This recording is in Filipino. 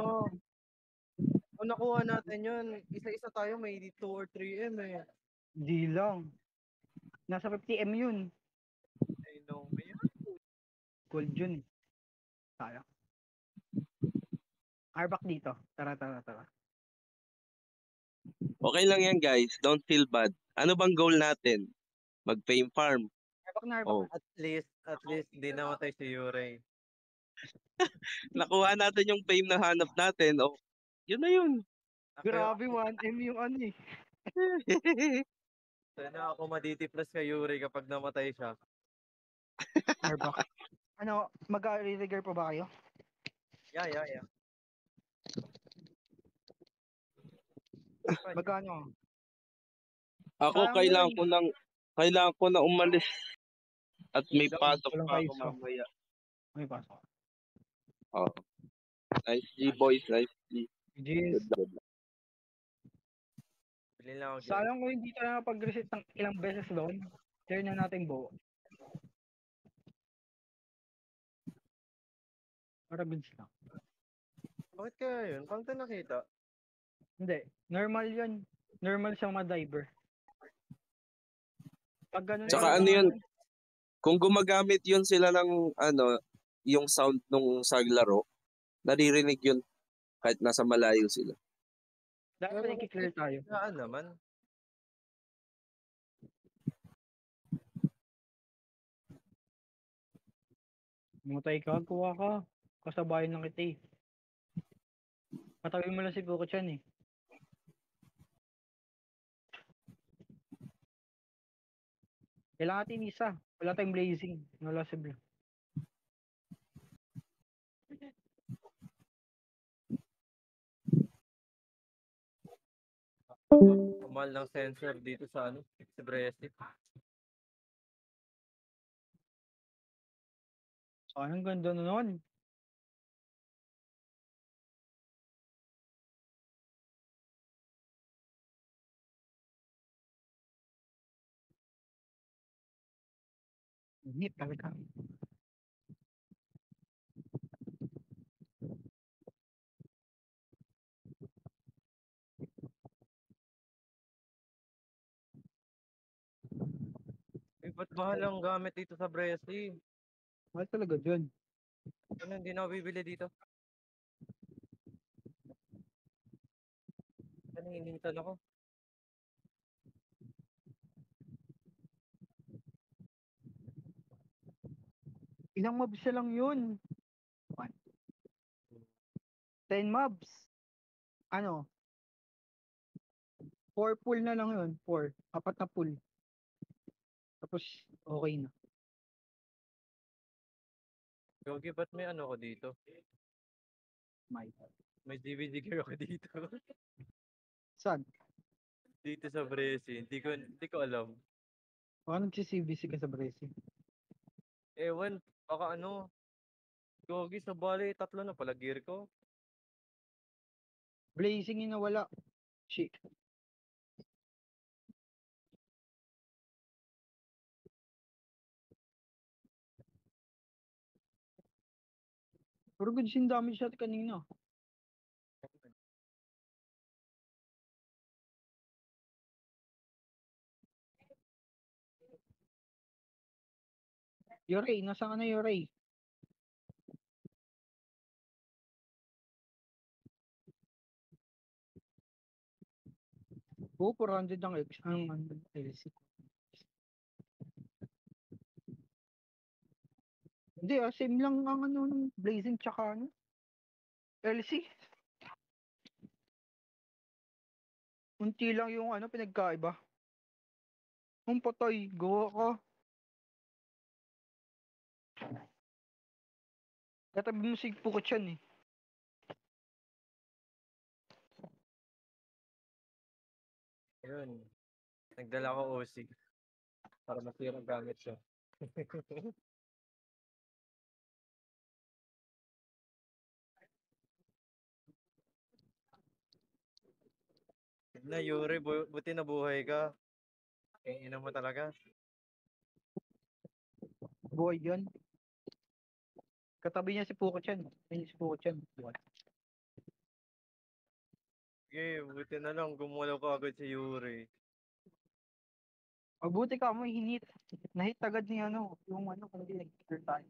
Oo. Kung nakuha natin yun, isa-isa tayo may 2 or 3M eh. Di lang. Nasa 50M yun. I know me yun. Gold yun eh. Sayang. Arbak dito. Tara. Okay lang yan guys, don't feel bad. Ano bang goal natin? Mag-fame farm. Arbak na. Oh, At least, hindi namatay si Yurei. nakuha natin yung fame na hanap natin. Oh, yun na yun. Grabe, 1M yung ano eh. Sana ako maditi-plus kay Yurei kapag namatay siya. Arbak. Ano, mag-re-regger pa ba kayo? Yeah. Magkano? Ako Sayang kailangan ko na umalis at may Lang, pasok walang pa ako kaiso. mamaya. May pasok. Oh. Nice G boys, nice G. Jeez. Good luck. Bili lang ako game. Sayang ko hindi tayo nakapag-reset ng ilang beses doon. Share na natin buo. Para goods lang. Bakit kaya yun? Paano tayo nakita? Hindi. Normal yun. Normal siyang ma-diver. Pag ganun Tsaka talaga ano yun, ano, kung gumagamit yun sila ng yung sound nung saglaro, naririnig yun kahit nasa malayo sila. dapat nag-clear tayo. Saan naman? Mutay ka, kuha ka. Kasabayan ng kita eh. Patabi mo lang si Puko-chan eh. Kailangan natin isa. Wala tayong blazing. Wala si Blue. Kamal ng sensor dito sa sa Bresi. Sayang ganda na nun. Init talaga. Ba't mahal ang gamit dito sa Bresi? Mahal talaga dyan. Ano, hindi na ako bibili dito. Naninitan ako. Ilang mobs na lang yun? 10 mobs. Ano? 4 pull na lang yun. 4. 4 na pull. Tapos, okay na. Gogi, ba't may ano ko dito? May. May DVD gear ako dito. Saan? Dito sa Bresi. Hindi ko alam. Baka nagsi-CBC ka sa Bresi. Ewan, baka ano. Gogi, sa bali, 3 na pala gear ko. Blazing yung nawala. Shit. Pero good sin damage shot kanina. Yorei, nasa ka na Yorei? Oo, 400 ang X. Ang LC. Hindi same lang ang ano, Blazing tsaka ano. LC. Unti lang yung ano, pinagkaiba. Ang patay, gawa ka. Katabi mo si Puko-chan eh. Ayun. Nagdala ko OC. Para masira gamit siya. Na Yuri, buti nabuhay ka. Ina mo talaga. Boy yun. Katabi niya si Puko-chan. Ayun si Puko-chan. Buwan. Sige, buti na lang gumalaw ka agad si Yuri. Mabuti ka mo hinit. Nahit agad ni ano, yung ano, kasi nag-clear tayo.